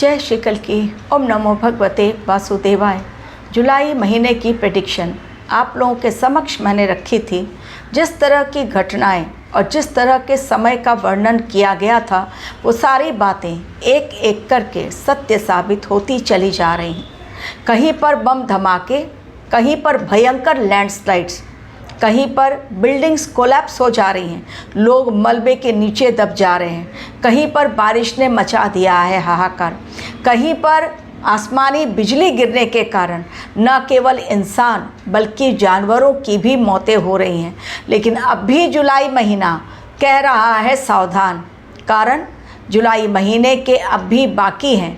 जय श्री कल की। ओम नमो भगवते वासुदेवाय। जुलाई महीने की प्रेडिक्शन आप लोगों के समक्ष मैंने रखी थी। जिस तरह की घटनाएं और जिस तरह के समय का वर्णन किया गया था, वो सारी बातें एक एक करके सत्य साबित होती चली जा रही हैं। कहीं पर बम धमाके, कहीं पर भयंकर लैंडस्लाइड्स, कहीं पर बिल्डिंग्स कोलैप्स हो जा रही हैं, लोग मलबे के नीचे दब जा रहे हैं, कहीं पर बारिश ने मचा दिया है हाहाकार, कहीं पर आसमानी बिजली गिरने के कारण न केवल इंसान बल्कि जानवरों की भी मौतें हो रही हैं। लेकिन अब भी जुलाई महीना कह रहा है सावधान, कारण जुलाई महीने के अब भी बाकी हैं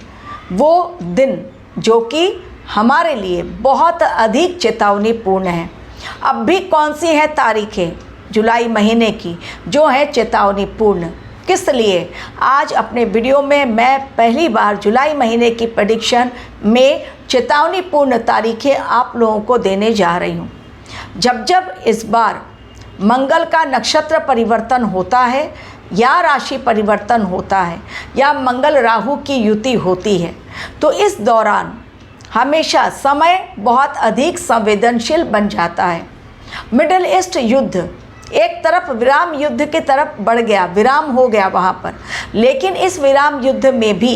वो दिन जो कि हमारे लिए बहुत अधिक चेतावनीपूर्ण है। अब भी कौन सी है तारीखें जुलाई महीने की जो है चेतावनीपूर्ण, किस लिए आज अपने वीडियो में मैं पहली बार जुलाई महीने की प्रेडिक्शन में चेतावनीपूर्ण तारीखें आप लोगों को देने जा रही हूँ। जब जब इस बार मंगल का नक्षत्र परिवर्तन होता है या राशि परिवर्तन होता है या मंगल राहु की युति होती है, तो इस दौरान हमेशा समय बहुत अधिक संवेदनशील बन जाता है। मिडिल ईस्ट युद्ध एक तरफ विराम युद्ध की तरफ बढ़ गया, विराम हो गया वहाँ पर, लेकिन इस विराम युद्ध में भी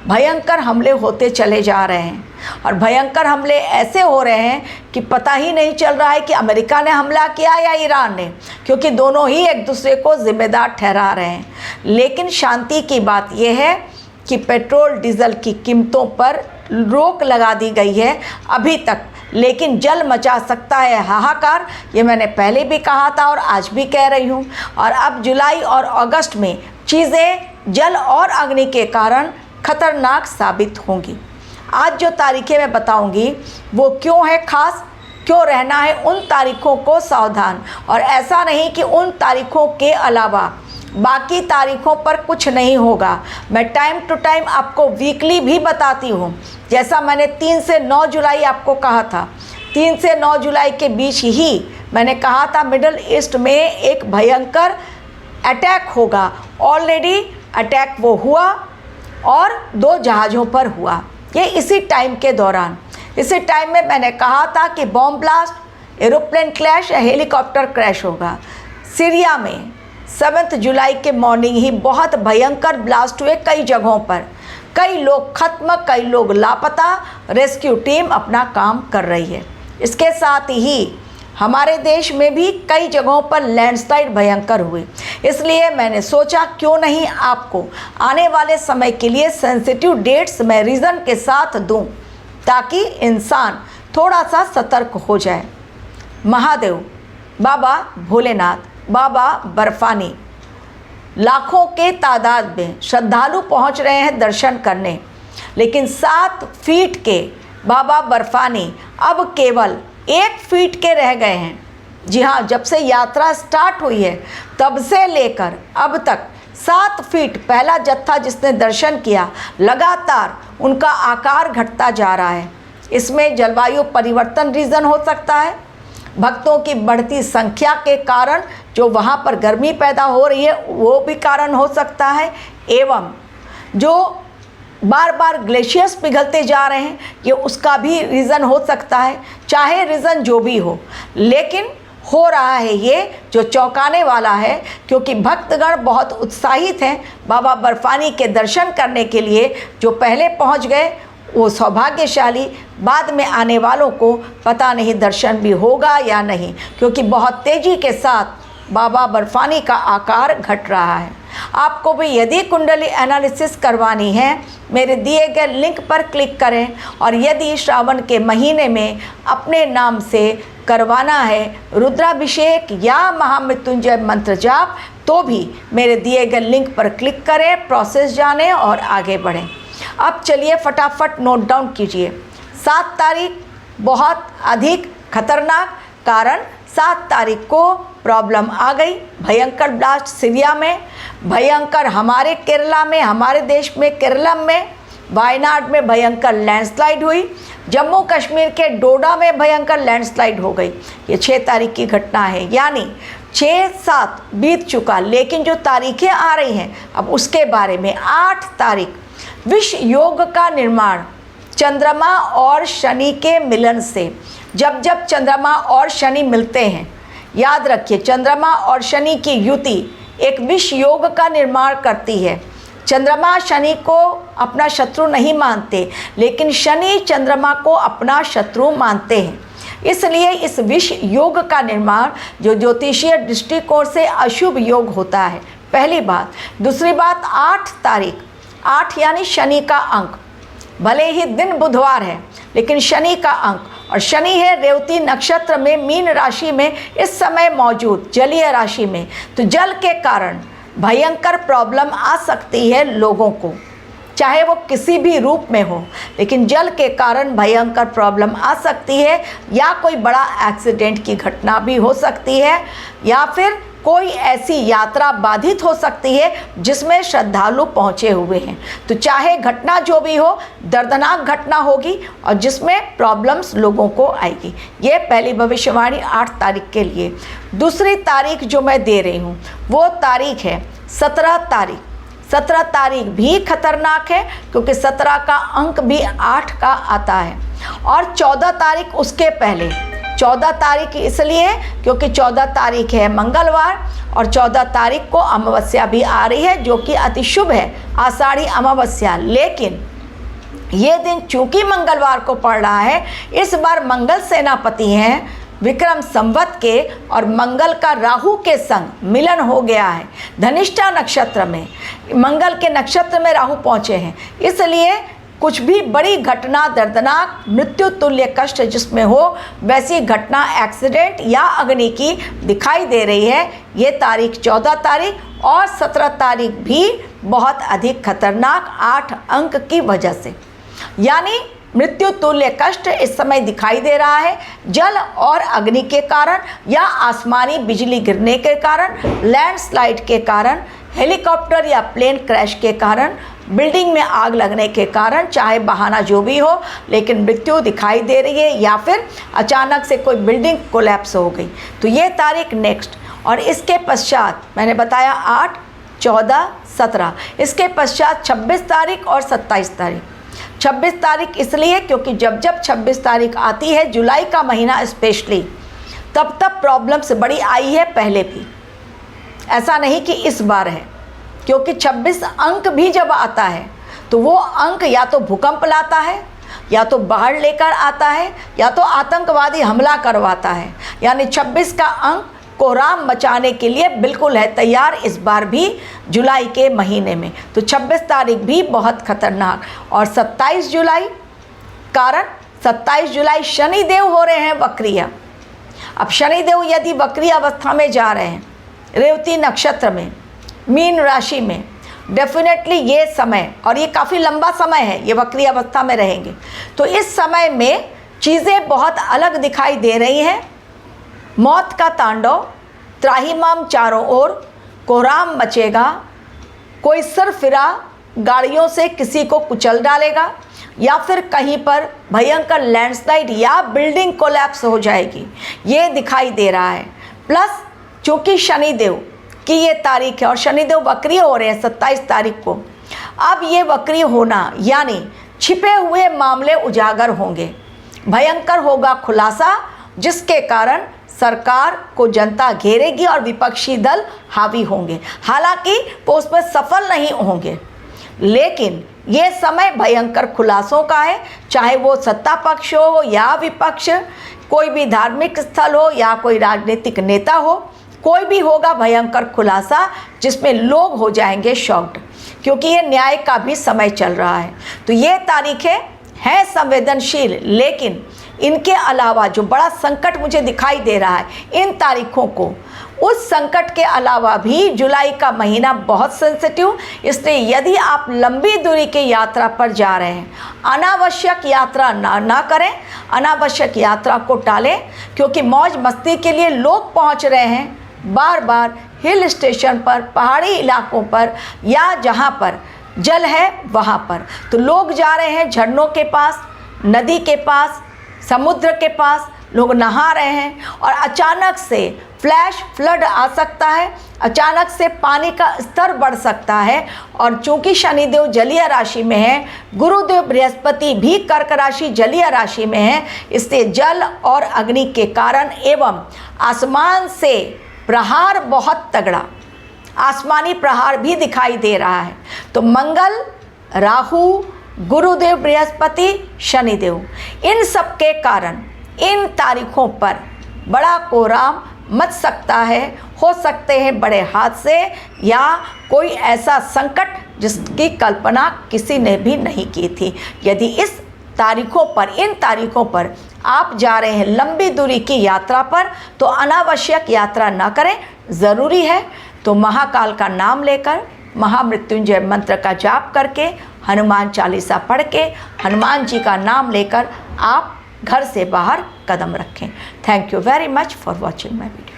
भयंकर हमले होते चले जा रहे हैं। और भयंकर हमले ऐसे हो रहे हैं कि पता ही नहीं चल रहा है कि अमेरिका ने हमला किया या ईरान ने, क्योंकि दोनों ही एक दूसरे को जिम्मेदार ठहरा रहे हैं। लेकिन शांति की बात यह है कि पेट्रोल डीजल की कीमतों पर रोक लगा दी गई है अभी तक, लेकिन जल मचा सकता है हाहाकार। ये मैंने पहले भी कहा था और आज भी कह रही हूँ। और अब जुलाई और अगस्त में चीज़ें जल और अग्नि के कारण खतरनाक साबित होंगी। आज जो तारीखें मैं बताऊंगी वो क्यों है खास, क्यों रहना है उन तारीखों को सावधान। और ऐसा नहीं कि उन तारीखों के अलावा बाकी तारीखों पर कुछ नहीं होगा। मैं टाइम टू टाइम आपको वीकली भी बताती हूँ। जैसा मैंने 3 से 9 जुलाई आपको कहा था, 3 से 9 जुलाई के बीच ही मैंने कहा था मिडिल ईस्ट में एक भयंकर अटैक होगा। ऑलरेडी अटैक वो हुआ और 2 जहाज़ों पर हुआ। ये इसी टाइम के दौरान, इसी टाइम में मैंने कहा था कि बॉम्ब ब्लास्ट, एरोप्लेन क्रैश या हेलीकॉप्टर क्रैश होगा। सीरिया में 7 जुलाई के मॉर्निंग ही बहुत भयंकर ब्लास्ट हुए कई जगहों पर, कई लोग खत्म, कई लोग लापता। रेस्क्यू टीम अपना काम कर रही है। इसके साथ ही हमारे देश में भी कई जगहों पर लैंडस्लाइड भयंकर हुए। इसलिए मैंने सोचा क्यों नहीं आपको आने वाले समय के लिए सेंसिटिव डेट्स मैं रीज़न के साथ दूं, ताकि इंसान थोड़ा सा सतर्क हो जाए। महादेव, बाबा भोलेनाथ, बाबा बर्फानी, लाखों के तादाद में श्रद्धालु पहुंच रहे हैं दर्शन करने। लेकिन 7 फीट के बाबा बर्फानी अब केवल 1 फीट के रह गए हैं। जी हाँ, जब से यात्रा स्टार्ट हुई है तब से लेकर अब तक 7 फीट पहला जत्था जिसने दर्शन किया, लगातार उनका आकार घटता जा रहा है। इसमें जलवायु परिवर्तन रीज़न हो सकता है, भक्तों की बढ़ती संख्या के कारण जो वहाँ पर गर्मी पैदा हो रही है वो भी कारण हो सकता है, एवं जो बार बार ग्लेशियर्स पिघलते जा रहे हैं ये उसका भी रीज़न हो सकता है। चाहे रीज़न जो भी हो, लेकिन हो रहा है ये जो चौंकाने वाला है, क्योंकि भक्तगण बहुत उत्साहित हैं बाबा बर्फानी के दर्शन करने के लिए। जो पहले पहुंच गए वो सौभाग्यशाली, बाद में आने वालों को पता नहीं दर्शन भी होगा या नहीं, क्योंकि बहुत तेज़ी के साथ बाबा बर्फानी का आकार घट रहा है। आपको भी यदि कुंडली एनालिसिस करवानी है, मेरे दिए गए लिंक पर क्लिक करें। और यदि श्रावण के महीने में अपने नाम से करवाना है रुद्राभिषेक या महामृत्युंजय मंत्र जाप, तो भी मेरे दिए गए लिंक पर क्लिक करें, प्रोसेस जानें और आगे बढ़ें। अब चलिए फटाफट नोट डाउन कीजिए। 7 तारीख बहुत अधिक खतरनाक, कारण 7 तारीख को प्रॉब्लम आ गई। भयंकर ब्लास्ट सीरिया में, भयंकर हमारे केरला में, हमारे देश में केरलम में, वायनाड में भयंकर लैंडस्लाइड हुई। जम्मू कश्मीर के डोडा में भयंकर लैंडस्लाइड हो गई। ये 6 तारीख की घटना है, यानी 6-7 बीत चुका। लेकिन जो तारीखें आ रही हैं अब उसके बारे में 8 तारीख विष योग का निर्माण चंद्रमा और शनि के मिलन से, जब जब चंद्रमा और शनि मिलते हैं, याद रखिए चंद्रमा और शनि की युति एक विष योग का निर्माण करती है। चंद्रमा शनि को अपना शत्रु नहीं मानते, लेकिन शनि चंद्रमा को अपना शत्रु मानते हैं। इसलिए इस विष योग का निर्माण जो ज्योतिषीय दृष्टिकोण से अशुभ योग होता है, पहली बात। दूसरी बात, 8 तारीख, 8 यानी शनि का अंक, भले ही दिन बुधवार है लेकिन शनि का अंक, और शनि है रेवती नक्षत्र में मीन राशि में इस समय मौजूद, जलीय राशि में। तो जल के कारण भयंकर प्रॉब्लम आ सकती है लोगों को, चाहे वो किसी भी रूप में हो, लेकिन जल के कारण भयंकर प्रॉब्लम आ सकती है, या कोई बड़ा एक्सीडेंट की घटना भी हो सकती है, या फिर कोई ऐसी यात्रा बाधित हो सकती है जिसमें श्रद्धालु पहुँचे हुए हैं। तो चाहे घटना जो भी हो, दर्दनाक घटना होगी और जिसमें प्रॉब्लम्स लोगों को आएगी। ये पहली भविष्यवाणी 8 तारीख के लिए। दूसरी तारीख जो मैं दे रही हूँ वो तारीख है 17 तारीख। 17 तारीख भी खतरनाक है क्योंकि 17 का अंक भी 8 का आता है, और 14 तारीख उसके पहले। 14 तारीख इसलिए क्योंकि 14 तारीख है मंगलवार, और 14 तारीख को अमावस्या भी आ रही है जो कि अति शुभ है, आषाढ़ी अमावस्या। लेकिन ये दिन चूंकि मंगलवार को पड़ रहा है, इस बार मंगल सेनापति हैं विक्रम संवत के, और मंगल का राहु के संग मिलन हो गया है। धनिष्ठा नक्षत्र में, मंगल के नक्षत्र में राहु पहुँचे हैं, इसलिए कुछ भी बड़ी घटना, दर्दनाक मृत्यु तुल्य कष्ट जिसमें हो, वैसी घटना, एक्सीडेंट या अग्नि की दिखाई दे रही है। ये तारीख 14 तारीख और 17 तारीख भी बहुत अधिक खतरनाक 8 अंक की वजह से, यानी मृत्यु तुल्य कष्ट इस समय दिखाई दे रहा है। जल और अग्नि के कारण, या आसमानी बिजली गिरने के कारण, लैंडस्लाइड के कारण, हेलीकॉप्टर या प्लेन क्रैश के कारण, बिल्डिंग में आग लगने के कारण, चाहे बहाना जो भी हो, लेकिन मृत्यु दिखाई दे रही है, या फिर अचानक से कोई बिल्डिंग कोलैप्स हो गई। तो ये तारीख नेक्स्ट, और इसके पश्चात मैंने बताया 8, 14, 17, इसके पश्चात 26 तारीख और 27 तारीख। 26 तारीख इसलिए क्योंकि जब जब 26 तारीख आती है, जुलाई का महीना स्पेशली, तब तब प्रॉब्लम्स बड़ी आई है पहले भी, ऐसा नहीं कि इस बार है। क्योंकि 26 अंक भी जब आता है तो वो अंक या तो भूकंप लाता है, या तो बाढ़ लेकर आता है, या तो आतंकवादी हमला करवाता है। यानी 26 का अंक कोहराम मचाने के लिए बिल्कुल है तैयार, इस बार भी जुलाई के महीने में। तो 26 तारीख भी बहुत खतरनाक। और 27 जुलाई, कारण 27 जुलाई शनिदेव हो रहे हैं वक्रीय। अब शनिदेव यदि वक्रीय अवस्था में जा रहे हैं रेवती नक्षत्र में, मीन राशि में, डेफिनेटली ये समय, और ये काफ़ी लंबा समय है, ये वक्रीय अवस्था में रहेंगे, तो इस समय में चीज़ें बहुत अलग दिखाई दे रही हैं। मौत का तांडव, त्राहिमाम चारों ओर, कोहराम मचेगा, कोई सरफिरा गाड़ियों से किसी को कुचल डालेगा, या फिर कहीं पर भयंकर लैंडस्लाइड या बिल्डिंग कोलैप्स हो जाएगी, ये दिखाई दे रहा है। प्लस चूँकि शनिदेव की ये तारीख है और शनिदेव वक्रीय हो रहे हैं 27 तारीख को, अब ये वक्रीय होना यानी छिपे हुए मामले उजागर होंगे, भयंकर होगा खुलासा, जिसके कारण सरकार को जनता घेरेगी और विपक्षी दल हावी होंगे। हालांकि वो उसमें सफल नहीं होंगे, लेकिन ये समय भयंकर खुलासों का है, चाहे वो सत्ता पक्ष हो या विपक्ष, कोई भी धार्मिक स्थल हो या कोई राजनीतिक नेता हो, कोई भी होगा भयंकर खुलासा जिसमें लोग हो जाएंगे शॉक्ड, क्योंकि ये न्याय का भी समय चल रहा है। तो ये तारीखें हैं संवेदनशील, लेकिन इनके अलावा जो बड़ा संकट मुझे दिखाई दे रहा है इन तारीखों को, उस संकट के अलावा भी जुलाई का महीना बहुत सेंसिटिव, इसलिए यदि आप लंबी दूरी की यात्रा पर जा रहे हैं, अनावश्यक यात्रा ना करें, अनावश्यक यात्रा को टालें, क्योंकि मौज मस्ती के लिए लोग पहुंच रहे हैं बार बार हिल स्टेशन पर, पहाड़ी इलाकों पर, या जहां पर जल है वहां पर। तो लोग जा रहे हैं झरनों के पास, नदी के पास, समुद्र के पास, लोग नहा रहे हैं, और अचानक से फ्लैश फ्लड आ सकता है, अचानक से पानी का स्तर बढ़ सकता है। और चूंकि शनिदेव जलीय राशि में है, गुरुदेव बृहस्पति भी कर्क राशि जलीय राशि में है, इससे जल और अग्नि के कारण एवं आसमान से प्रहार बहुत तगड़ा आसमानी प्रहार भी दिखाई दे रहा है। तो मंगल, राहु, गुरुदेव बृहस्पति, शनिदेव, इन सब के कारण इन तारीखों पर बड़ा कोहराम मच सकता है, हो सकते हैं बड़े हादसे या कोई ऐसा संकट जिसकी कल्पना किसी ने भी नहीं की थी। यदि इस तारीखों पर, इन तारीखों पर आप जा रहे हैं लंबी दूरी की यात्रा पर, तो अनावश्यक यात्रा न करें। ज़रूरी है तो महाकाल का नाम लेकर, महामृत्युंजय मंत्र का जाप करके, हनुमान चालीसा पढ़ के, हनुमान जी का नाम लेकर आप घर से बाहर कदम रखें। Thank you very much for watching my video.